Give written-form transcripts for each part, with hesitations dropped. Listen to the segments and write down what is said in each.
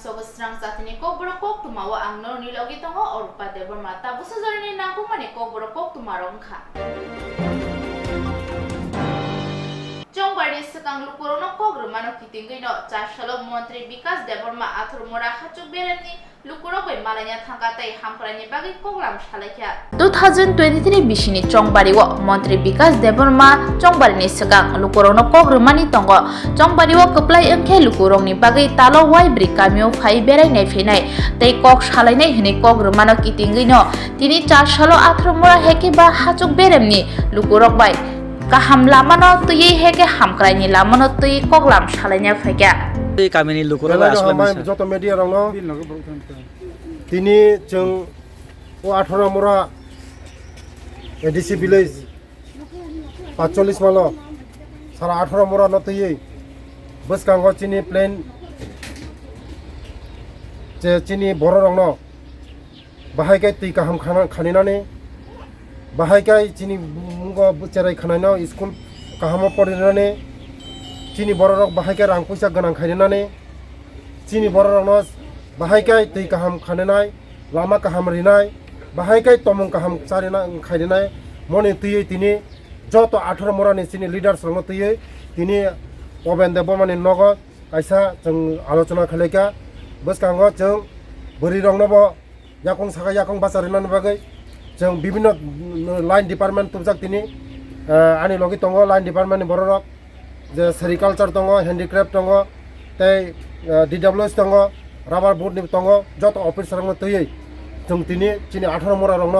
sogo Swrangchati ni Kokborok Koktwma wa ang norni logi tongo orupa debor mata busa zori ni nangkuma ni Kokborok Koktwma rongkha. Jongbari sekang lukurono kogrumano kitinggi no chashalo Montri Bikas Deborma Athurmora hachuk bereni lukurok bai malanya thangkatai hamprani bagi koglam shalakya 2023 bishini Jongbari wo Montri Bikas Deborma Jongbari ni sekang lukurono kogrumani tongo Jongbari wo keplai engke lukurong ni bagi talo wai bri kamio phai berai nai phenai tei kok shalai nai hini kogrumano kitinggi no tini chashalo Athurmora heke ba hachuk beremni lukurok bai kaham lamano tuyi heke hamkraini lamano tuyi koklam shalainya phaiga এই কামিনী লুকুরা আসলে যত media রং তিনি जों 18 মরা ADC village 45 মালো সারা 18 মরা নতই বসকাঙ্গ চিনি plane যে চিনি বড় রং বাহাইকাই তুই কাহাম খানিনানে বাহাইকাই চিনি মুঙ্গ চেরাই খানাইनो স্কুल কাহামो পড়িनाने চিনি বড় রক বাহাইকাই রাং পয়সা गोनां খাইनाने চিনি বড় রক বাহাইকাই তুই কাহাম খানেনাই লামা কাহাম রিনাই বাহাইকাই তমং কাহাম চারিনা খাইনাই মনে তুই তিনি যত 18 মরানি চিনি লিডারস রং তুই তিনি অবেন দেবমানি নগদ কাইসা जों আলোচনা খালেকা বসকাঙ্গ जों বরি রং নব याकं सागा याकं बासारिनानि बागै जों विभिन्न लाइन डिपार्टमेंट तुमजाक तिनी आनि लगे दङ लाइन डिपार्टमेंट बर रक जे सेरिकालचार दङ हेन्डिक्राफ्ट दङ तै डिडब्ल्यूएस दङ राबार बोर्ड नि दङ जत अफिसार रङ तयै जों तिनी चिनि 18 मरा रङ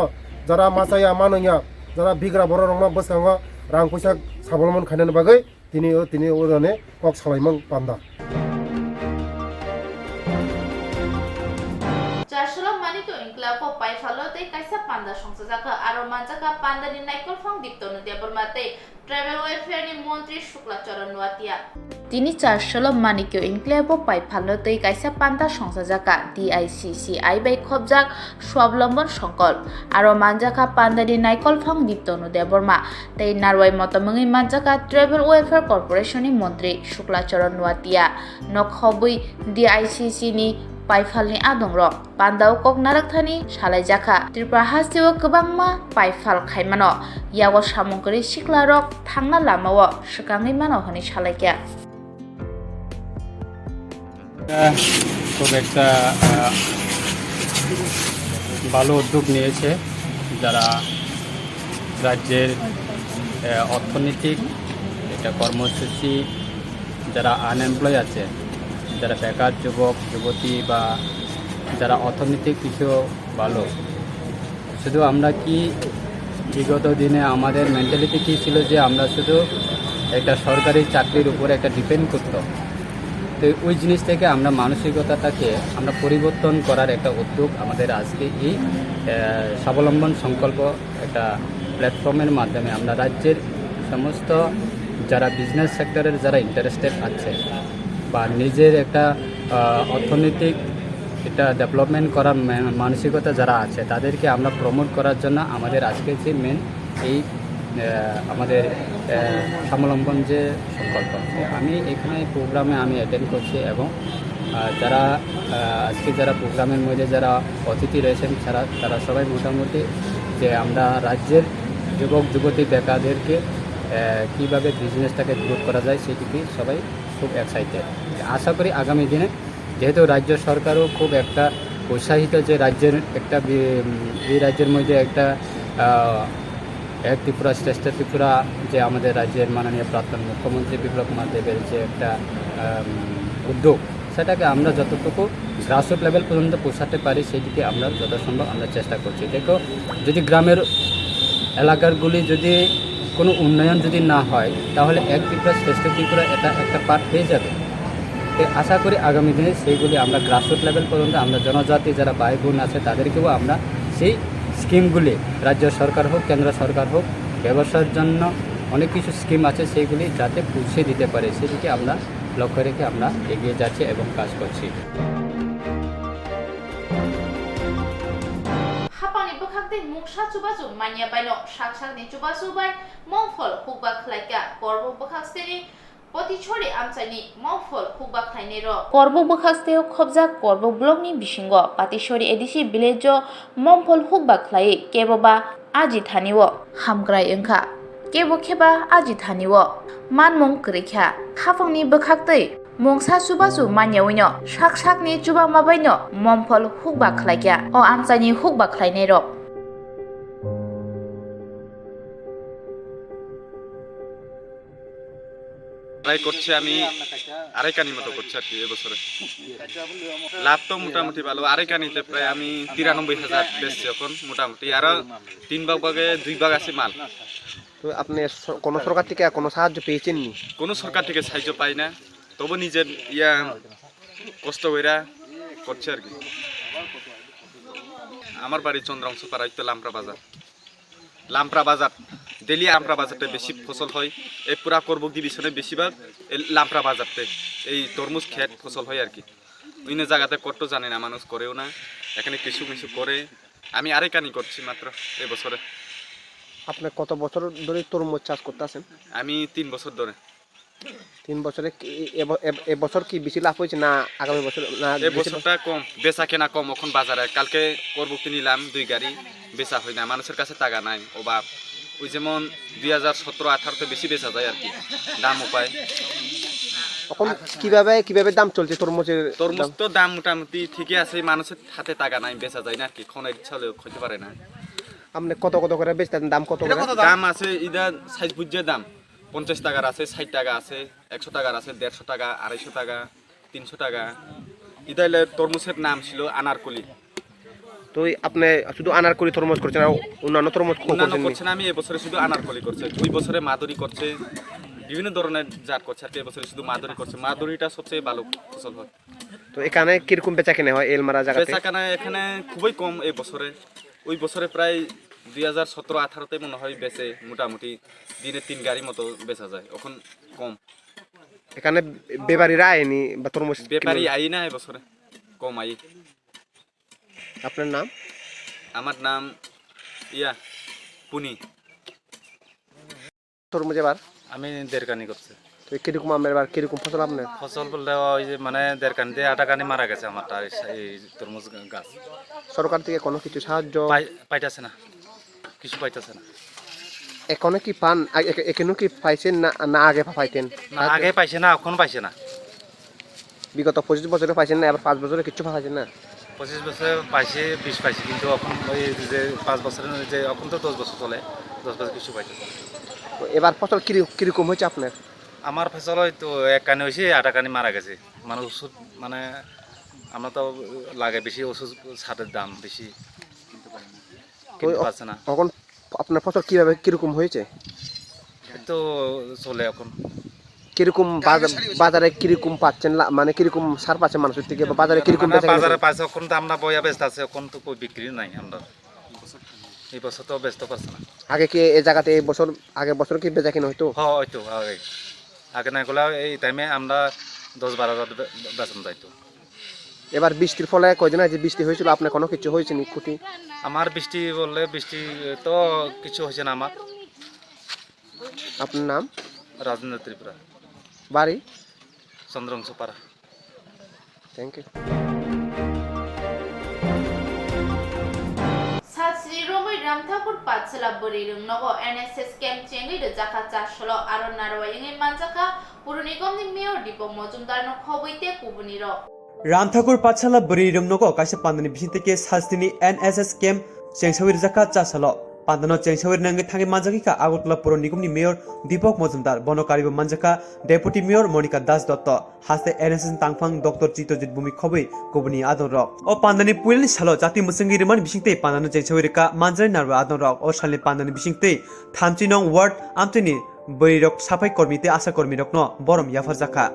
जरा मासाया मानया जरा बिग्रा बर रङ बसकांग रां पैसा साबलमन खायनानि बागै तिनी ओरने कक सालायमन पान्दा Inglapo pai falote kaisa panda songsajaka aro manjaka panda ni naikol phang diptonu debormate travel welfare ni montri Swrangchati nuatia tini charsholo manikyo Inglapo pai falote kaisa panda songsajaka DICCI bai khobjak swablambon songkol aro manjaka panda ni naikol phang diptonu deborma tei narwai motomungi manjaka travel welfare corporation ni montri Swrangchati nuatia nokhobui DICC ni paifalni adongrok pandau kok narakthani salaijaka tripura hasteo kwbangma paifal khaimano yago samungkori siklarok thangna lamao swkangni mano hini salaikya খুব একটা ভালো উদ্যোগ নিয়েছে যারা রাজ্যের অর্থনৈতিক এটা কর্মসূচি যারা আনএমপ্লয় আছে যারা বেকার যুবক যুবতী বা যারা অর্থনৈতিক কিছু ভালো শুধু আমরা কি বিগত দিনে আমাদের মেন্টালিটি কী ছিল যে আমরা শুধু একটা সরকারি চাকরির উপরে একটা ডিপেন্ড করতাম তো ওই জিনিস থেকে আমরা মানসিকতাটাকে আমরা পরিবর্তন করার একটা উদ্যোগ আমাদের আজকে এই স্বাবলম্বন সংকল্প একটা প্ল্যাটফর্মের মাধ্যমে আমরা রাজ্যের সমস্ত যারা বিজনেস সেক্টরের যারা ইন্টারেস্টেড আছে বা নিজের একটা অর্থনৈতিক এটা ডেভেলপমেন্ট করার মানসিকতা যারা আছে তাদেরকে আমরা প্রমোট করার জন্য আমাদের আজকে যে মেন এই আমাদের স্বাবলম্বন যে সংকল্প আমি এখানে প্রোগ্রামে আমি অ্যাটেন্ড করছি এবং যারা আজকে যারা প্রোগ্রামের মধ্যে যারা অতিথি রয়েছেন তারা সবাই মোটামুটি যে আমরা রাজ্যের যুবক যুবতী বেকারদেরকে কীভাবে বিজনেসটাকে গ্রোথ করা যায় সেদিকে সবাই খুব এক্সাইটেড আশা করি আগামী দিনে যেহেতু রাজ্য সরকারও খুব একটা উৎসাহিত যে রাজ্যের একটা এই রাজ্যের মধ্যে একটা এক ত্রিপুরা শ্রেষ্ঠ ত্রিপুরা যে আমাদের রাজ্যের মাননীয় প্রাক্তন মুখ্যমন্ত্রী বিপ্লব কুমার দেবের যে একটা উদ্যোগ সেটাকে আমরা যতটুকু গ্রাসরুট লেভেল পর্যন্ত পৌঁছাতে পারি সেদিকে আমরা যথাসম্ভব আমরা চেষ্টা করছি দেখো যদি গ্রামের এলাকাগুলি যদি কোনো উন্নয়ন যদি না হয় তাহলে এক ত্রিপুরা শ্রেষ্ঠ ত্রিপুরা এটা একটা পার্ট হয়ে যাবে আশা করি আগামী দিনে সেইগুলি আমরা গ্রাসরুট লেভেল পর্যন্ত আমরা জনজাতি যারা ভাই বোন আছে তাদেরকেও আমরা সেই স্কিমগুলি রাজ্য সরকার হোক কেন্দ্র সরকার হোক ব্যবসার জন্য অনেক কিছু স্কিম আছে সেইগুলি যাতে পৌঁছে দিতে পারে সেদিকে আমরা লক্ষ্য রেখে আমরা এগিয়ে যাচ্ছি এবং কাজ করছি Bakakde mungsa chubasu mania baino saksak ni chubasu bai mongfol hukba khlaika korbo bakaksteni পতিছড়ি আমচাইনি মফল খুবা খাইনে র করবো বখাস্তেও খবজা করবো ব্লকনি বিসিঙ্গ পাতিছড়ি এডিসি ভিলেজ মফল হুকবা খাই কেববা আজি থানিও হামগ্রাই ওংখা কেবো খেবা আজি থানিও মানমং করেখা খাফংনি বখাক্তৈ মংসা সুবাসু মানিয়াवैनो শাক শাকনি চুবা মাবাইनो মমফল হুকবা খাইয়া ও আমচাইনি হুকবা খাইনে র ট্রাই করছি আমি আড়াই কানি মতো করছি আর কি এবছরে লাভ তো মোটামুটি ভালো আড়াই কানিতে প্রায় আমি ৯৩,০০০ বেচছি এখন মোটামুটি আরো ৩ ভাগে ২ ভাগ আছে মাল। তো আপনি কোনো সরকার থেকে কোনো সাহায্য পেয়েছেন নি? কোনো সরকার থেকে সাহায্য পাই না, তবু নিজের কষ্ট কইরা করছে আর কি। আমার বাড়ি চন্দ্রাংশপাড়া, তো লাম্পরা বাজার ডেলি লাম্পরা বাজারটা বেশি ফসল হয়। এই পুরা করবুক ডিভিশনে বেশিরভাগ এই লাম্পরা বাজারতে এই তরমুজ ক্ষেত ফসল হয় আর কি। অন্য জায়গাতে করতে জানে না, মানুষ করেও না, এখানে কিছু কিছু করে। আমি আড়াই কানি করছি মাত্র এই বছরে। আপনি কত বছর ধরে তরমুজ চাষ করতে আছেন? আমি ৩ বছর ধরে। ৩ বছরে এবছর কি বেশি লাভ হয়েছে না আগামী বছর? না এই বছরটা কম, বেচা কেনা কম এখন বাজারে। কালকে করবুকটি নিলাম 2 গাড়ি, বেচা হয় না, মানুষের কাছে টাকা নাই, অভাব। ওই যেমন ২০১৭-১৮তে বেশি বেচা যায় আর কি, দামও পায়। এখন কিভাবে দাম চলছে তরমুজের? তরমুজ তো দাম মোটামুটি ঠিকই আছে, মানুষের হাতে টাকা নাই, বেচা যায় না আর কি, খনের ইচ্ছা হলেও খেতে পারে না। আপনি কত করে বেচতেন? দাম কত করে? দাম আছে ইদার সাইজ বুঝে দাম ৫০ টাকার আছে, ৬০ টাকা আছে, ১০০ টাকার আছে, ১৫০ টাকা, ২৫০ টাকা, ৩০০ টাকা। ইদাইলে তরমুজের নাম ছিল আনারকলি। তো আপনি শুধু আনারকলি তরমুজ করছেন আর অন্যান্য তরমুজ করছে না? আমি এবছরে শুধু আনারকলি করছে, ২ বছরে মাদুরি করছে, বিভিন্ন ধরনের জাত করছে আর কি। এবছরে শুধু মাদুরি করছে, মাদুরিটা সবচেয়ে ভালো ফসল হয়। তো এখানে কিরকম বেচা কেনা হয় এলমারা জায়গাতে? বেচা কেনা এখানে খুবই কম এই বছরে। ওই বছরে প্রায় ২০১৭-১৮তে মনে হয় বেচে মোটামুটি দিনে ৩ গাড়ি মতো বেচা যায়, এখন কম। এখানে ব্যাপারীরা আয়নি বা তরমুজ? ব্যাপারী আই না এবছরে, কম আই। আপনার নাম? আমার নাম পুনি। তরমুজ এবার আমি ১.৫ কানি করছি। তো কিরকম আমার এবার কিরকম ফসল আপনার? ফসল বলতে ওই যে মানে ১.৫ কানিতে ৮ কানি মারা গেছে আমারটা এই তরমুজ গাছ। সরকার থেকে কোনো কিছু সাহায্য পাইতেছে না, কিছু পাইতেছে না। এখনো কি পান? এখনো কি পাইছেন না আগে পাইতেন? না আগে পাইছে না, এখন পাইছে না। বিগত ২৫ বছরে পাইছেন না, এবার ৫ বছরে কিছু পাইছেন না? ২৫ বছরে পাইছে, ২০ পাইছে, কিন্তু এখন ওই যে ৫ বছরের যে এখন তো ১০ বছর চলে, ১০ বছর কিছু পাইতেছে না। এবার ফসল কিরকম হয়েছে আপনার? আমার ফসল হয়তো ১ কানি হয়েছে, ৮ কানি মারা গেছে। মানে ওষুধ মানে আমরা তো লাগে বেশি, ওষুধ সারের দাম বেশি, কিনতে পারছে না। এখন আপনার ফসল কিরকম হয়েছে? তো চলে এখন। কিরকম বাজারে কিরকম পাচ্ছেন, মানে কিরকম সার পাচ্ছেন মানুষের থেকে, বা বাজারে কিরকম বাজারে পাচ্ছে? এখন তো আমরা বইয়া বেচতে আছে, এখন তো কোনো বিক্রি নাই। আমরা এই বছর তো বেচতে পারছি না। আগে কি এই জায়গাতে আগের বছর কি বেচা কিনা হইতো? হয়তো আগে না গেলে এই টাইমে আমরা ১০-১২ হাজার বেতন যাইতো। এবার বৃষ্টির ফলে কয়দিন আগে বৃষ্টি হয়েছিল, আপনার কোনো কিছু হয়েছে নি ক্ষতি? আমার বৃষ্টি বললে বৃষ্টি তো কিছু হয়েছে না আমার। আপনার নাম? রাজেন্দ্র ত্রিপুরা, বাড়ি চন্দ্রাংশপাড়া। Thank you. শ্রী রমই রামঠাকুর পাঠশালা বরিরং নগ এনএসএস ক্যাম্প চেঙ্গি জাকা চাষল আরো নারওয়া ইংই মানজাকা পুর নিগমনি মেয়র দীপক মজুমদার ন খবইতে কুবুনির রামঠাকুর পাঠশালা বরিরং নগ কাইসা পান্দানি বিসিং থেকে সাজদিনি এনএসএস ক্যাম্প চেংসাউরি জাকা চাষল পান্দানো চেংসাউরি নাঙ্গে থাঙ্গে মানজাকিকা আগরতলা পুর নিগমনি মেয়র দীপক মজুমদার বনকারিব মানজাকা ডেপুটি মেয়র মনিকা দাস দত্ত হাসতে এনএসএস তাংফাং ডক্টর চিত্রজিৎ ভূমি খবই কুবুনি আদন রক ও পান্দানি পুইলনি সালো জাতি মুসঙ্গি রিমান বিসিংতে পান্দানো চেংসাউরি কা মানজারি নারবা আদন রক ও সালনি পান্দানি বিসিংতে ৩ নং ওয়ার্ড আমতিনি বরিরক সাফাই কর্মীতে আশা কর্মী রক ন বরম ইয়াফার জাকা।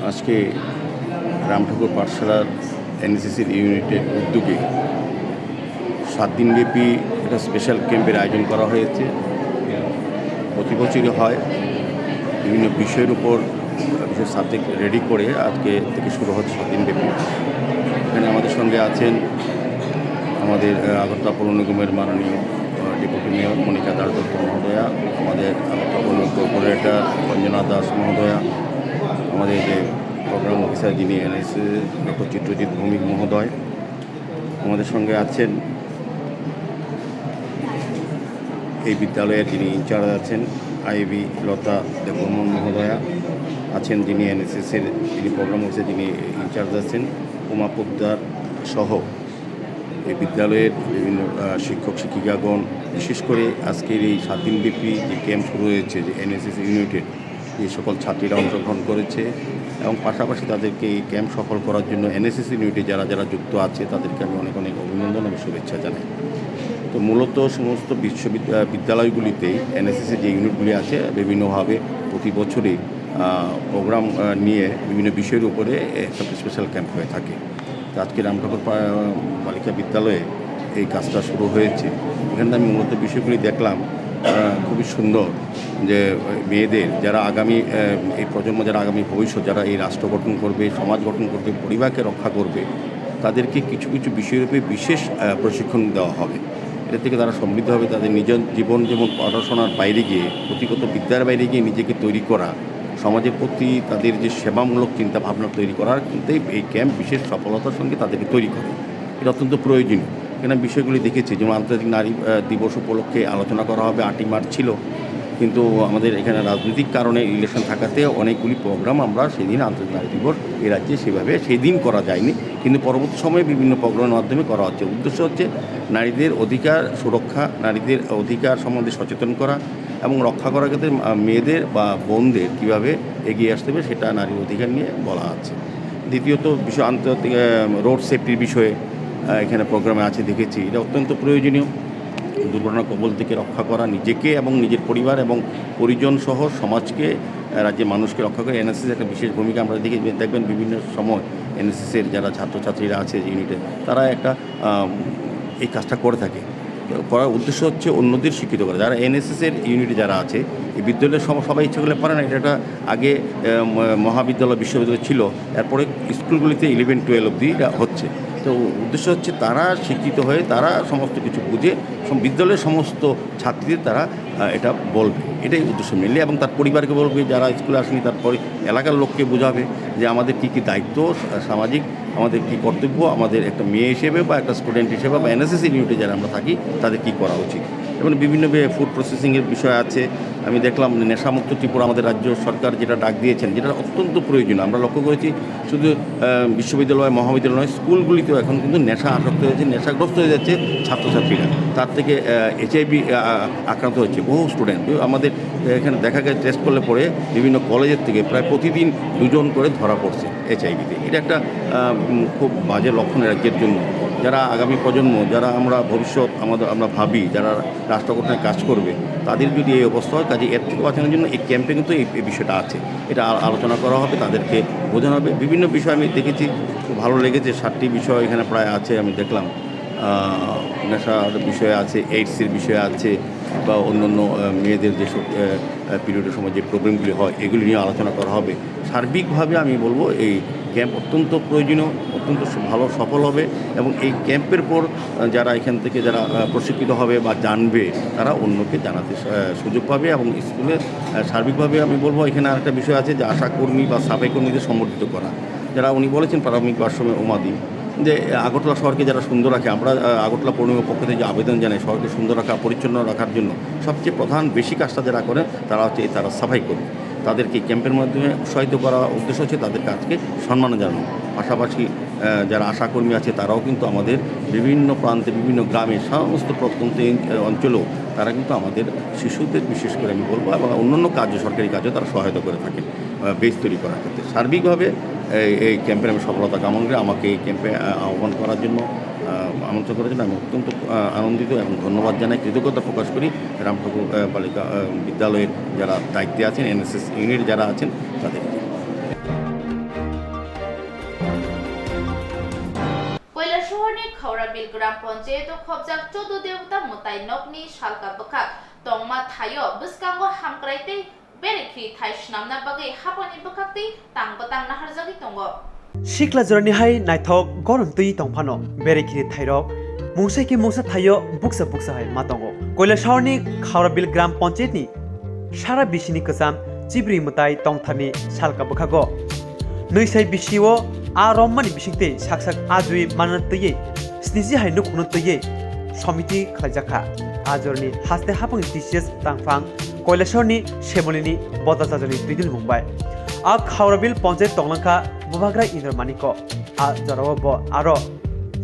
আজকে রামঠাকুর পাঠশালার এনএসএসের ইউনিটের উদ্যোগে ৭ দিনব্যাপী একটা স্পেশাল ক্যাম্পের আয়োজন করা হয়েছে। প্রতি বছরই হয়, বিভিন্ন বিষয়ের উপর বিশেষ সাবজেক্ট রেডি করে আজকে থেকে শুরু হচ্ছে ৭ দিনব্যাপী। এখানে আমাদের সঙ্গে আছেন আমাদের আগরতলা পৌর নিগমের মাননীয় ডেপুটি মেয়র মনিকা দাস দত্ত মহোদয়া, আমাদের কর্পোরেটর রঞ্জনা দাস মহোদয়া, আমাদের যে প্রোগ্রাম অফিসার যিনি এনএসএস ডক্টর চিত্রজিৎ ভৌমিক মহোদয়, আমাদের সঙ্গে আছেন এই বিদ্যালয়ের যিনি ইনচার্জ আছেন আইবি লতা দেববর্মন মহোদয়া, আছেন যিনি এনএসএসের যিনি প্রোগ্রাম অফিসার যিনি ইনচার্জ আছেন উমা পোদ্দার সহ এই বিদ্যালয়ের বিভিন্ন শিক্ষক শিক্ষিকাগণ, বিশেষ করে আজকের এই 7 দিনব্যাপী যে ক্যাম্প শুরু হয়েছে যে এনএসএস ইউনিটেড যে সকল ছাত্রীরা অংশগ্রহণ করেছে এবং পাশাপাশি তাদেরকে এই ক্যাম্প সফল করার জন্য এনএসএস ইউনিটে যারা যারা যুক্ত আছে তাদেরকে আমি অনেক অনেক অভিনন্দন এবং শুভেচ্ছা জানাই। তো মূলত সমস্ত বিদ্যালয়গুলিতেই এনএসএসের যে ইউনিটগুলি আছে বিভিন্নভাবে প্রতি বছরই প্রোগ্রাম নিয়ে বিভিন্ন বিষয়ের উপরে একটা স্পেশাল ক্যাম্প হয়ে থাকে। তো আজকে রামঠাকুর বালিকা বিদ্যালয়ে এই কাজটা শুরু হয়েছে। এখানে আমি মূলত বিষয়গুলি দেখলাম খুবই সুন্দর যে মেয়েদের যারা আগামী এই প্রজন্ম যারা আগামী ভবিষ্যৎ যারা এই রাষ্ট্র গঠন করবে, সমাজ গঠন করবে, পরিবারকে রক্ষা করবে, তাদেরকে কিছু কিছু বিষয়ের উপরে বিশেষ প্রশিক্ষণ দেওয়া হবে। এর থেকে তারা সমৃদ্ধ হবে। তাদের নিজের জীবন যেমন পড়াশোনার বাইরে গিয়ে পুঁথিগত বিদ্যার বাইরে গিয়ে নিজেকে তৈরি করা, সমাজের প্রতি তাদের যে সেবামূলক চিন্তাভাবনা তৈরি করার কিন্তু এই ক্যাম্প বিশেষ সফলতার সঙ্গে তাদেরকে তৈরি করে। এটা অত্যন্ত প্রয়োজনীয়। এখানে বিষয়গুলি দেখেছি যেমন আন্তর্জাতিক নারী দিবস উপলক্ষে আলোচনা করা হবে 8ই মার্চ ছিল, কিন্তু আমাদের এখানে রাজনৈতিক কারণে ইলেকশন থাকাতে অনেকগুলি প্রোগ্রাম আমরা সেদিন আন্তর্জাতিক নারী দিবস এই রাজ্যে সেভাবে সেদিন করা যায়নি, কিন্তু পরবর্তী সময়ে বিভিন্ন প্রোগ্রামের মাধ্যমে করা হচ্ছে। উদ্দেশ্য হচ্ছে নারীদের অধিকার সুরক্ষা, নারীদের অধিকার সম্বন্ধে সচেতন করা এবং রক্ষা করার ক্ষেত্রে মেয়েদের বা বোনদের কীভাবে এগিয়ে আসতে হবে সেটা নারীর অধিকার নিয়ে বলা আছে। দ্বিতীয়ত বিষয় আন্তর্জাতিক রোড সেফটির বিষয়ে এখানে প্রোগ্রামে আছে দেখেছি। এটা অত্যন্ত প্রয়োজনীয়। দুর্ঘটনা কবল থেকে রক্ষা করা নিজেকে এবং নিজের পরিবার এবং পরিজন সহ সমাজকে, রাজ্যের মানুষকে রক্ষা করে এনএসএস একটা বিশেষ ভূমিকা আমরা দেখবেন বিভিন্ন সময় এনএসএসের যারা ছাত্রছাত্রীরা আছে ইউনিটে তারা একটা এই কাজটা করে থাকে। করার উদ্দেশ্য হচ্ছে অন্যদের শিক্ষিত করা। যারা এনএসএসের ইউনিটে যারা আছে এই বিদ্যালয়ের সবাই ইচ্ছে করলে পারে না। এটা আগে মহাবিদ্যালয় বিশ্ববিদ্যালয় ছিল, এরপরে স্কুলগুলিতে 11-12 অবধি এটা হচ্ছে। তো উদ্দেশ্য হচ্ছে তারা শিক্ষিত হয়ে তারা সমস্ত কিছু বুঝে বিদ্যালয়ের সমস্ত ছাত্রীদের তারা এটা বলবে, এটাই উদ্দেশ্য মেনলি, এবং তার পরিবারকে বলবে যারা স্কুলে আসেনি, তারপরে এলাকার লোককে বোঝাবে যে আমাদের কী কী দায়িত্ব, সামাজিক আমাদের কী কর্তব্য, আমাদের একটা মেয়ে হিসেবে বা একটা স্টুডেন্ট হিসেবে বা এনএসএস ইউনিটে যারা আমরা থাকি তাদের কী করা উচিত। এবং বিভিন্ন ফুড প্রসেসিংয়ের বিষয় আছে। আমি দেখলাম নেশামুক্ত ত্রিপুরা আমাদের রাজ্য সরকার যেটা ডাক দিয়েছেন, যেটা অত্যন্ত প্রয়োজনীয়। আমরা লক্ষ্য করেছি শুধু বিশ্ববিদ্যালয় মহাবিদ্যালয় নয়, স্কুলগুলিতেও এখন কিন্তু নেশা আসক্ত হয়েছে, নেশাগ্রস্ত হয়ে যাচ্ছে ছাত্রছাত্রীরা। তার থেকে HIV আক্রান্ত হচ্ছে বহু স্টুডেন্ট। আমাদের এখানে দেখা গেছে টেস্ট করলে পরে বিভিন্ন কলেজের থেকে প্রায় প্রতিদিন 2 জন করে ধরা পড়ছে HIV-তে। এটা একটা খুব বাজে লক্ষণ রাজ্যের জন্য। যারা আগামী প্রজন্ম, যারা আমরা ভবিষ্যৎ আমরা ভাবি যারা রাষ্ট্র গঠনে কাজ করবে, তাদের যদি এই অবস্থা হয়, কাজে এর থেকে বাঁচানোর জন্য এই ক্যাম্পে কিন্তু এই বিষয়টা আছে। এটা আলোচনা করা হবে, তাদেরকে বোঝানো হবে। বিভিন্ন বিষয় আমি দেখেছি, খুব ভালো লেগেছে। 7টি বিষয় এখানে প্রায় আছে আমি দেখলাম। নেশার বিষয় আছে, এইডসের বিষয় আছে, বা অন্যান্য মেয়েদের যেসব পিরিয়ডের সময় যে প্রবলেমগুলি হয় এগুলি নিয়ে আলোচনা করা হবে। সার্বিকভাবে আমি বলবো এই ক্যাম্প অত্যন্ত প্রয়োজনীয়, অত্যন্ত ভালো সফল হবে, এবং এই ক্যাম্পের পর যারা এখান থেকে যারা প্রশিক্ষিত হবে বা জানবে তারা অন্যকে জানাতে সুযোগ পাবে। এবং স্কুলে সার্বিকভাবে আমি বলবো এখানে আরেকটা বিষয় আছে যে আশাকর্মী বা সাফাই কর্মীদের সম্বর্ধিত করা। যারা উনি বলেছেন প্রাথমিক আশ্রমে উমাদি যে আগরতলা শহরকে যারা সুন্দর রাখে, আমরা আগরতলা পৌরনিগমের পক্ষ থেকে যে আবেদন জানাই শহরকে সুন্দর রাখা, পরিচ্ছন্ন রাখার জন্য সবচেয়ে প্রধান বেশি কাজটা যারা করে তারা হচ্ছে তারা সাফাই কর্মী। তাদেরকে ক্যাম্পের মাধ্যমে উৎসাহিত করা উদ্দেশ্য হচ্ছে তাদের কাজকে সম্মান জানানো। পাশাপাশি যারা আশাকর্মী আছে তারাও কিন্তু আমাদের বিভিন্ন প্রান্তে বিভিন্ন গ্রামে সমস্ত প্রত্যন্ত অঞ্চলেও তারা কিন্তু আমাদের শিশুদের বিশেষ করে আমি বলবো এবং অন্যান্য কাজে সরকারি কাজে তারা সহায়তা করে থাকেন বেস তৈরি করার ক্ষেত্রে। সার্বিকভাবে এই ক্যাম্পের আমি সফলতা কামনা করে আমাকে এই ক্যাম্পে আহ্বান করার জন্য আমন্ত্রণ করার জন্য আমি অত্যন্ত আনন্দিত এবং ধন্যবাদ জানাই, কৃতজ্ঞতা প্রকাশ করি রামঠাকুর বালিকা বিদ্যালয়ের যারা দায়িত্বে আছেন, এনএসএস ইউনিট যারা আছেন তাদেরকে। কৈলাসহরनि खौराबिल ग्राम पंचायत खबजाक 14 देवता मोताय नकनि सालका बखाक तंगमा थायो बसकांगो हामक्राइते बेरेख्रि थाइ स्नामना बागै हापानि बखाक्ति तांबतां नाहारजागि तंगो सिक्ला जरनि हाय नायथक गरम तुइ तंफानो बेरेख्रि थाइरक मुंसाइके मुंसा थायो बुकसा हाय मातंगो কৈলাসহरनि खावराबिल ग्राम पन्चायतनि सारा बिसिनि गोजाम चिब्रि मुताय तंथानि सालका बखागो नैसाय बिसिओ आ रम्मानि बिसिंते साकसाक आजुइ मानतयै स्निजि हाय नुखुनो तयै समिति खालायजाखा आजरनि हास्ते हाफां टिसिएस तांफां কৈলাসহरनि सेमलिनि बदा जाजनि दुइदिन मुंबाय आ खावराबिल पन्चायत तंलांखा बुबाग्रा इन्द्रमानिको आ जरावबो आरो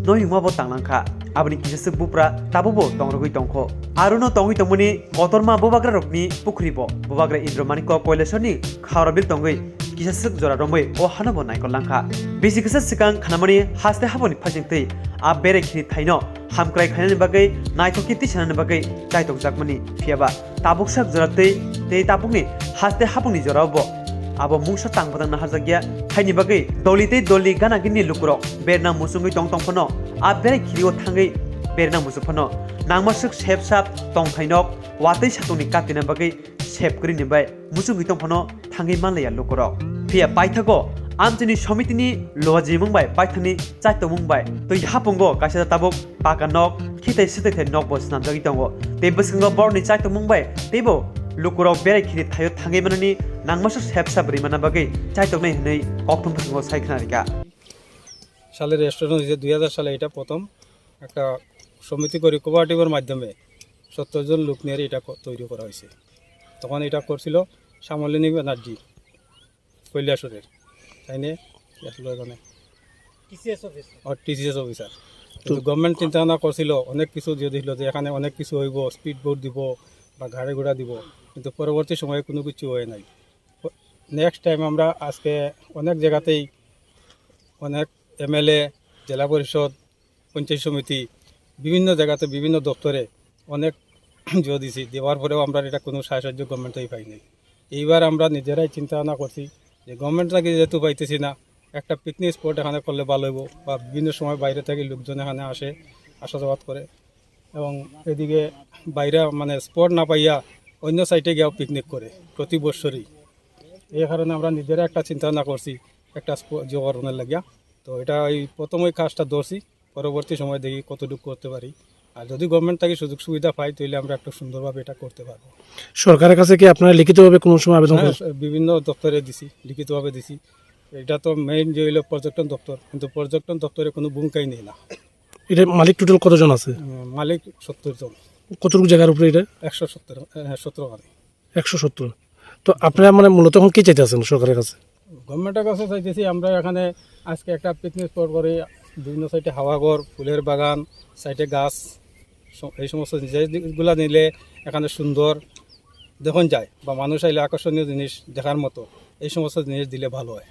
नयिमाबो तांलांखा aboni kisasuk bupra tabubo tongrogui tongkho aruno tongui tongmani kotorma bubagra rokni pukhribo bubagra indromaniko কৈলাসহরनि खावराबिल tongui kisasuk jora romoi o hanabo naikol langkha bisi kisa sikang khanamani haste haboni phajingtei a bere khini thaino hamkrai khainani bagai naithoki tisanani bagai taitok jakmani phiaba tabuksak joratei tei tabukni haste haboni jorabo abo mungsa tangbadang naharjagya thaini bagai dolitei doli gana gini lukuro berna musungui tongtongphono a bere khirio thangai berna musuphono nangmasuk sepsap tongthainok watei satungni katina bagai sepkri nibai musungui tongphono thangai manlaya lukuro phia paithago amchini somitini loji mungbai paithani chaito mungbai tei hapungo kaisa tabuk pakanok khitai sitai thai nok bos namjagi tongo tei bwskango borni chaito mungbai teibo lukurok bere khiri thayo thangai manani nangmasuk sepsap rimana bagai chaitoknai hnei koktwma bwskango saikhnarika সালে restaurant হয়েছে 2000 সালে এটা প্রথম একটা সমিতি করে কোঅপারেটিভের মাধ্যমে 70 জন লোক নিয়ে এটা তৈরি করা হয়েছে তখন এটা করছিল শ্যামলিনী ব্যানার্জি কৈলাসহরের তাই নিয়ে আসলো এখানে টিসিএস অফিসার তো গভর্নমেন্ট চিন্তা ভাবনা করছিল অনেক কিছু দিয়ে দিল যে এখানে অনেক কিছু হইব স্পিড বোট দিব বা গাড়ি ঘোড়া দিব কিন্তু পরবর্তী সময়ে কোনো কিছু হয় নাই নেক্সট টাইম আমরা আজকে অনেক জায়গাতেই অনেক এমএলএ জেলা পরিষদ পঞ্চায়েত সমিতি বিভিন্ন জায়গাতে বিভিন্ন দপ্তরে অনেক জোর দিছি দেওয়ার পরেও আমরা এটা কোনো সাহায্য গভর্নমেন্টই পাইনি এইবার আমরা নিজেরাই চিন্তা ভাবনা করছি যে গভর্নমেন্ট থেকে যেহেতু পাইতেছি না একটা পিকনিক স্পট এখানে করলে ভালো হইব বা বিভিন্ন সময় বাইরে থেকে লোকজন এখানে আসা যাওয়া করে এবং এদিকে বাইরে মানে স্পট না পাইয়া অন্য সাইটে গিয়েও পিকনিক করে প্রতি বছরই এই কারণে আমরা নিজেরা একটা চিন্তা ভাবনা করছি একটা জোগাড়নের লাগিয়া তো এটা এই প্রথম ওই কাজটা ধরছি পরবর্তী সময় দেখি কতটুকু করতে পারি আর যদি গভর্নমেন্ট থেকে সুযোগ সুবিধা পাই তাহলে আমরা একটু সুন্দরভাবে এটা করতে পারবো সরকারের কাছে কি আপনারা লিখিতভাবে কোনো সময় আবেদন বিভিন্ন দপ্তরে দিছি লিখিতভাবে দিছি এটা তো মেইন যে হইল পর্যটন দপ্তর কিন্তু পর্যটন দপ্তরে কোনো ভূমিকাই নেই না এটা মালিক টোটাল কতজন আছে মালিক 70 জন কতটুকু জায়গার উপরে এটা 117 মানে 170 তো আপনারা মানে মূলত এখন কি চাইতেছেন সরকারের কাছে গভর্নমেন্টের কাছে চাইতেছি আমরা এখানে আজকে একটা পিকনিক স্পট করে বিভিন্ন সাইডে হাওয়াঘর ফুলের বাগান সাইডে গাছ এই সমস্ত জিনিসগুলো নিলে এখানে সুন্দর দেখুন যায় বা মানুষ আইলে আকর্ষণীয় জিনিস দেখার মতো এই সমস্ত জিনিস দিলে ভালো হয়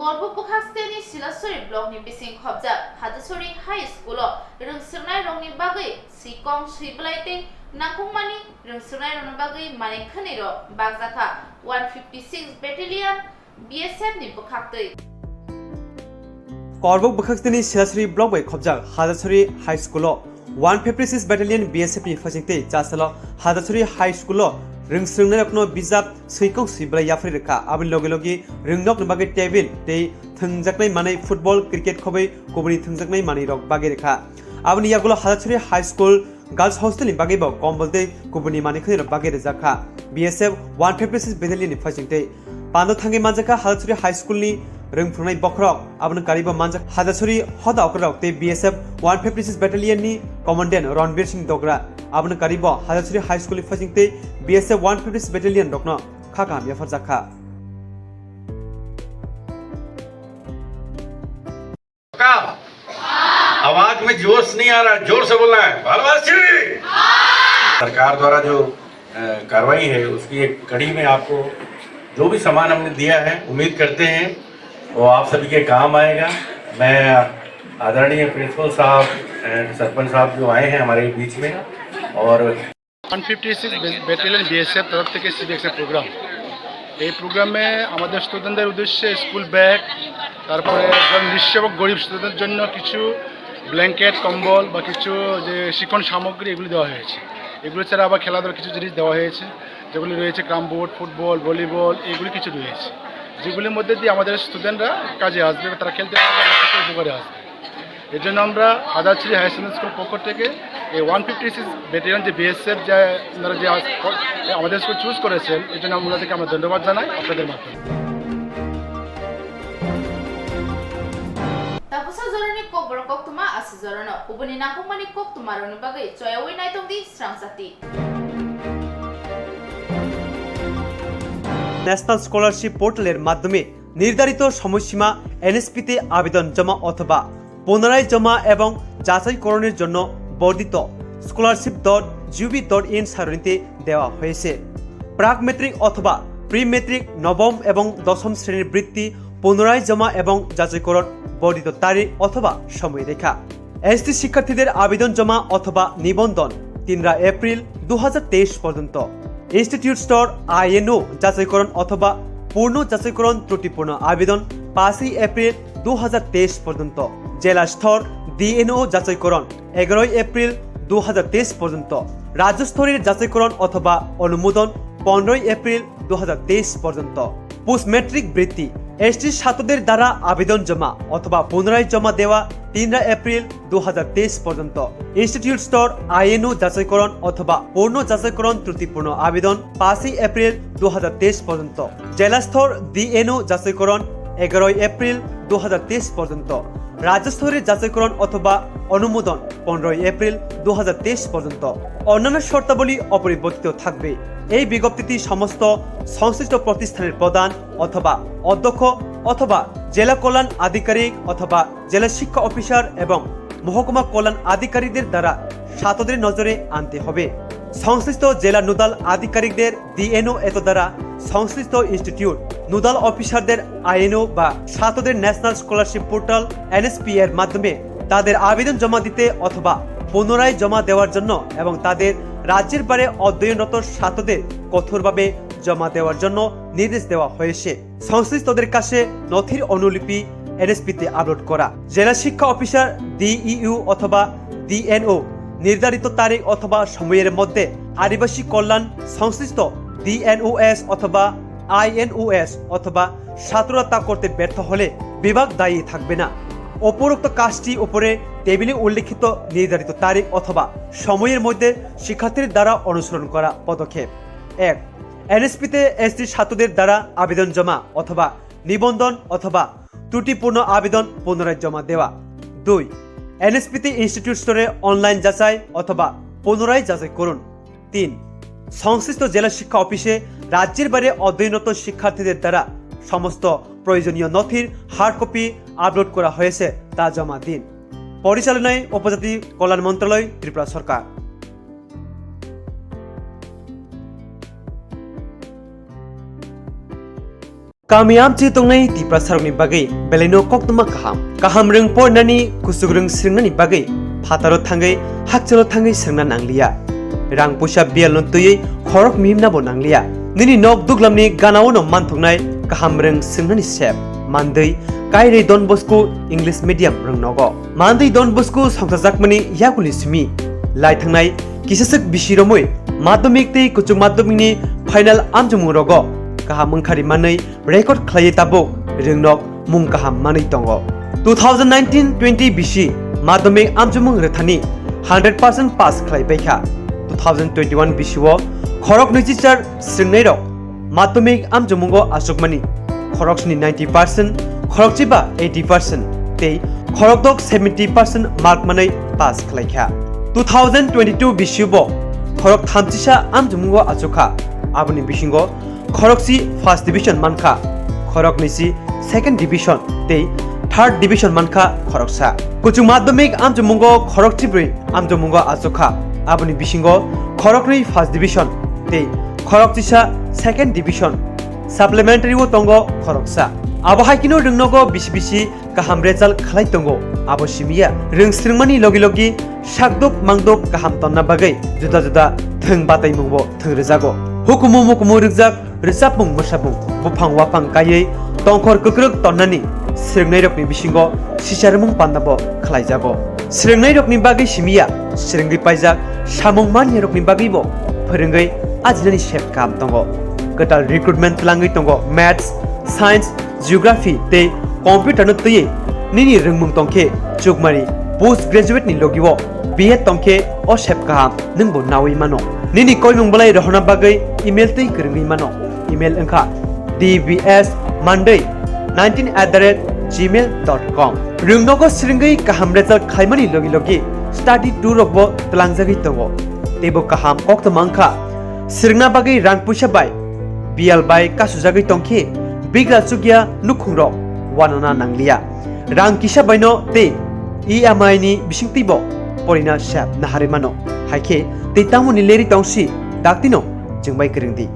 গর্বপখাস্তেনি সিলাসরি ব্লকনি বিসিং খবজা হাদাছড়ি হাই স্কুল রংসুরনাই রংনি বাগৈ সিকং সিবলাইতে নাকুমানি রংসুরনাই রংনি বাগৈ মানে খনির বাগজাখা 156 ব্যাটালিয়ন বিএসএফ नि बखाक्तै करबक बखाक्तनि सिलासरी ब्लक बै खबजाक हादाछरी हाई स्कुल 156 ब्याटालियन बिएसएफ नि फसिंगते चासल हादाछरी हाई स्कुल रिंगस्रिंगने रखनो बिजाब सैकौ सिब्ला याफ्रि रेखा आबिन लगे लगे रिंगनक बागे टेबिल ते थंगजाकनाय माने फुटबल क्रिकेट खबै कोबनि थंगजाकनाय माने रक बागे रेखा आबिन यागुलो हादाछरी हाई स्कुल गर्ल्स हॉस्टल नि बागे बो कम्बलते कोबनि माने खै बागे रेजाखा बिएसएफ 156 ब्याटालियन नि फसिंगते पानो थांगे मानजाका हादाछरी हाई स्कुल नि रोंफुंनाय बखरक आबन कारिबो मानजाक हादाछरी हदा अकरक ते बिएसएफ 156 ब्याटालियन नि कमान्डेन्ट रणबीर सिंह दोगरा आबन कारिबो हादाछरी हाई स्कुल नि फसिंगते बीएसएफ 156 बैटालियन रखनो खाका याफर जाखा आवाज में जोश नहीं आ रहा जोर से बोलना है सरकार द्वारा जो कार्रवाई है उसकी एक कड़ी में आपको जो भी सामान हमने दिया है उम्मीद करते हैं वो आप सभी के काम आएगा मैं आदरणीय प्रिंसिपल साहब एंड सरपंच साहब जो आए हैं हमारे बीच में और 156 ব্যাটালিয়ন বিএসএফ তরফ থেকে সিবিএক্সের প্রোগ্রাম এই প্রোগ্রামে আমাদের স্টুডেন্টদের উদ্দেশ্যে স্কুল ব্যাগ তারপরে নিঃস্ব এবং গরিব স্টুডেন্টদের জন্য কিছু ব্ল্যাঙ্কেট কম্বল বা কিছু যে শিক্ষণ সামগ্রী এগুলি দেওয়া হয়েছে এগুলো ছাড়া আবার খেলাধুলার কিছু জিনিস দেওয়া হয়েছে যেগুলি রয়েছে ক্রাম বোর্ড ফুটবল ভলিবল এগুলি কিছু রয়েছে যেগুলির মধ্যে দিয়ে আমাদের স্টুডেন্টরা কাজে আসবে তারা খেলতে পারবে উপকারে আসবে এর জন্য আমরা হাজারছড়ি হাই সেকেন্ডারি স্কুল পক্ষ থেকে এই 156 ব্যাটালিয়ন যে বিএসএফ যে ওনারা যে আমাদের স্কুল চুজ করেছেন এর জন্য ওনাদেরকে আমরা ধন্যবাদ জানাই আপনাদের মাধ্যমে। Tapos zoroni Kokborok Koktwma asi zorono ubuni nakungmani Koktwma roni bagai choyawi naitong di Swrangchati. National scholarship পোর্টালের মাধ্যমে নির্ধারিত সময়সীমা এনএসপিতে আবেদন জমা অথবা পুনরায় জমা এবং যাচাইকরণের জন্য বর্ধিত scholarship.gov.in সারণীতে দেওয়া হয়েছে। প্রাক মেট্রিক অথবা প্রি মেট্রিক নবম এবং দশম শ্রেণীর বৃত্তি পুনরায় জমা এবং যাচাইকরণ বর্ধিত তারিখ অথবা সময়রেখা। এসটি শিক্ষার্থীদের আবেদন জমা অথবা নিবন্ধন 3 এপ্রিল 2023 পর্যন্ত। ইনস্টিটিউট স্তর আইএনও যাচাইকরণ অথবা পূর্ণ যাচাইকরণ ত্রুটিপূর্ণ আবেদন 5 এপ্রিল 2023 পর্যন্ত। জেলা স্তর ডিএনও যাচাইকরণ 11 এপ্রিল 2023 পর্যন্ত। রাজ্য স্তরের যাচাইকরণ অথবা অনুমোদন 15 এপ্রিল 2023 পর্যন্ত। পোস্ট ম্যাট্রিক বৃত্তি এসটি ছাত্রদের দ্বারা আবেদন জমা অথবা পুনরায় জমা দেওয়া 3 এপ্রিল 2023 পর্যন্ত। ইনস্টিটিউট স্তর আইএনও যাচাইকরণ অথবা পূর্ণ যাচাইকরণ ত্রুটিপূর্ণ আবেদন 5 এপ্রিল 2023 পর্যন্ত। জেলা স্তর ডিএনও যাচাইকরণ 11 এপ্রিল 2023 পর্যন্ত। রাজ্য স্তরের যাচাইকরণ অথবা অনুমোদন 15 এপ্রিল 2023 পর্যন্ত। অন্যান্য শর্তাবলী অপরিবর্তিত থাকবে। এই বিজ্ঞপ্তিটি সমস্ত সংশ্লিষ্ট প্রতিষ্ঠানের প্রধান অথবা অধ্যক্ষ অথবা জেলা কল্যাণ আধিকারিক অথবা জেলা শিক্ষা অফিসার এবং মহকুমা কল্যাণ আধিকারিকদের দ্বারা ছাত্রদের নজরে আনতে হবে। সংশ্লিষ্ট জেলা নোডাল আধিকারিকদের ডিএনও এত দ্বারা সংশ্লিষ্ট ইনস্টিটিউট নোডাল অফিসারদের আইএনও বা ছাত্রদের ন্যাশনাল স্কলারশিপ পোর্টাল এনএসপি এর মাধ্যমে তাদের আবেদন জমা দিতে অথবা পুনরায় জমা দেওয়ার জন্য এবং তাদের রাজ্যের বাইরে অধ্যয়নরত ছাত্রদের কঠোরভাবে জমা দেওয়ার জন্য নির্দেশ দেওয়া হয়েছে। সংশ্লিষ্টদের কাছে নথির অনুলিপি এনএসপিতে আপলোড করা। জেলা শিক্ষা অফিসার ডিইউ অথবা ডিএনও নির্ধারিত তারিখ অথবা সময়ের মধ্যে আদিবাসী কল্যাণ সংশ্লিষ্ট ডিএনওএস অথবা আইএনওএস অথবা ছাত্ররা তা করতে ব্যর্থ হলে বিভাগ দায়ী থাকবে না। উপরোক্ত কাজটি উপরে টেবিলে উল্লেখিত নির্ধারিত তারিখ অথবা সময়ের মধ্যে শিক্ষার্থীদের দ্বারা অনুসরণ করা পদক্ষেপ। 1. এনএসপিতে এসটি ছাত্রদের দ্বারা আবেদন জমা অথবা নিবন্ধন অথবা ত্রুটিপূর্ণ আবেদন পুনরায় জমা দেওয়া। 2. এনএসপিতে ইনস্টিটিউট স্তরে অনলাইন যাচাই অথবা পুনরায় যাচাই করুন। 3. সংশ্লিষ্ট জেলা শিক্ষা অফিসে রাজ্যের বাইরে অধ্যয়নরত শিক্ষার্থীদের দ্বারা সমস্ত প্রয়োজনীয় নথির হার্ড কপি আপলোড করা হয়েছে তা জমা দিন। পরিচালনায় উপজাতি কল্যাণ মন্ত্রণালয়, ত্রিপুরা সরকার। Kamiam ci tongnai ti prasarokni bagai beleno Koktwma kaham reng pornani kusuk reng sringnani bagai phataro thangai hakchalo thangai srengna nanglia rang pusa bialon tuyei khorok mihimna bo nanglia nini nok duglamni ganao no manthoknai kaham reng sringnani sep mandei kairei Don Bosco English medium reng nogo mandei Don Bosco songsajakmani yakuli simi lai thangnai kisasek bisiromoi madhyamik tei kuchuk madhyamikni final amjumung rogo kaham mungkhari manai record khlai tabo ringnok mung kaham manai tongo 2019-20 bisi madhyamik amjumung rethani 100% pass khlai baikha 2021 bisiwo khorok nichichar sringnai rok madhyamik amjumungo asukmani khoroksni 90% khorokchiba 80% tei khorokdok 70% mark manai pass khlaikha 2022 bisiwo khorok thamchisa amjumungo asukha aboni bisingo খরকসি first division মানখা খরক নিসি second division তেই third division মানখা খরকসা কুচু Madhyamik আমজমুঙ্গ খরকচিব্রি আমজমুঙ্গ আচখা আবনি বিসিঙ্গ খরকনি first division তেই খরকচিসা সেকেন্ড ডিভিশন সাপ্লিমেন্টারিও তঙ্গ খরকসা আবহাইকিনো রংনগ বিসি বিসি কাহাম রেজাল্ট খালাই তঙ্গ আবসিমিয়া রংস্রিংমানি লগি লগি সাকদক মাংদক কাহাম তন্না বাগৈ जुदा जुदा थों बाताय मुंगबो थों रेजागो हुकुमु मुकुमु रिगजाक रिसाबमुं मोसाबुं बुफां वाफां कायै तंखर कक्रक तन्नानि स्रिंगनाय रकनि बिसिंगो सिसारमुं पान्नाबो खलायजागो स्रिंगनाय रकनि बागै सिमिया स्रिंगै पायजाक सामुं मानि रकनि बागैबो फोरोंगै आजिनानि सेफ काम दंगो गटाल रिक्रुटमेन्ट लाङै दंगो मैथ्स साइन्स जियोग्राफी ते कम्पिउटार न तयै निनि रोंमुं तंखे चुकमारि post graduate ni logiwo BA tongke o shep kaham ningbo nawi mano nini koi nungbalai rohna bagai email tei kringi mano email engka dbs monday19@gmail.com rungnogo sringai kaham result khaimani logi logi study tour rokbo tlangjagi tongo tebo kaham koktwma angka sirngna bagai rang puisa bai bial bai kasujagi tongke bigra sugya nukhungrok wanana nanglia rang kisa baino te EMI ni bisingtibo porina shap naharimano haike te tamuni leri tongsi daktino jingbai kringdi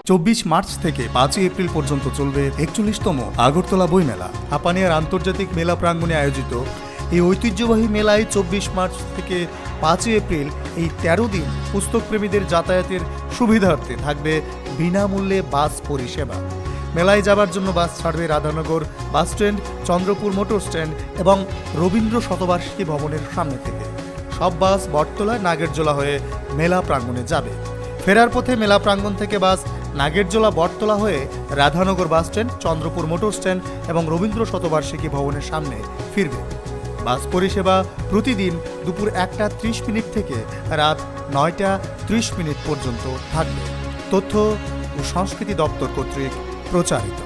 24 March থেকে 5 April পর্যন্ত চলবে 41তম আগরতলা বইমেলা। হাপানিয়ার আন্তর্জাতিক মেলা প্রাঙ্গণে আয়োজিত এই ঐতিহ্যবাহী মেলায় 24 মার্চ থেকে 5 এপ্রিল এই 13 দিন পুস্তকপ্রেমীদের যাতায়াতের সুবিধার্থে থাকবে বিনামূল্যে বাস পরিষেবা। মেলায় যাবার জন্য বাস ছাড়বে Radhanagar bus stand, Chandrapur motor stand এবং রবীন্দ্র শতবার্ষিকী ভবনের সামনে থেকে। সব বাস বটতলা নাগেরজোলা হয়ে মেলা প্রাঙ্গণে যাবে। ফেরার পথে মেলা প্রাঙ্গণ থেকে বাস নাগেরজোলা বটতলা হয়ে Radhanagar bus stand, Chandrapur motor stand এবং রবীন্দ্র শতবার্ষিকী ভবনের সামনে ফিরবে। বাস পরিষেবা প্রতিদিন দুপুর 1টা 30 মিনিট থেকে রাত 9টা 30 মিনিট পর্যন্ত থাকবে। তথ্য ও সংস্কৃতি দপ্তর কর্তৃক প্রচারিত।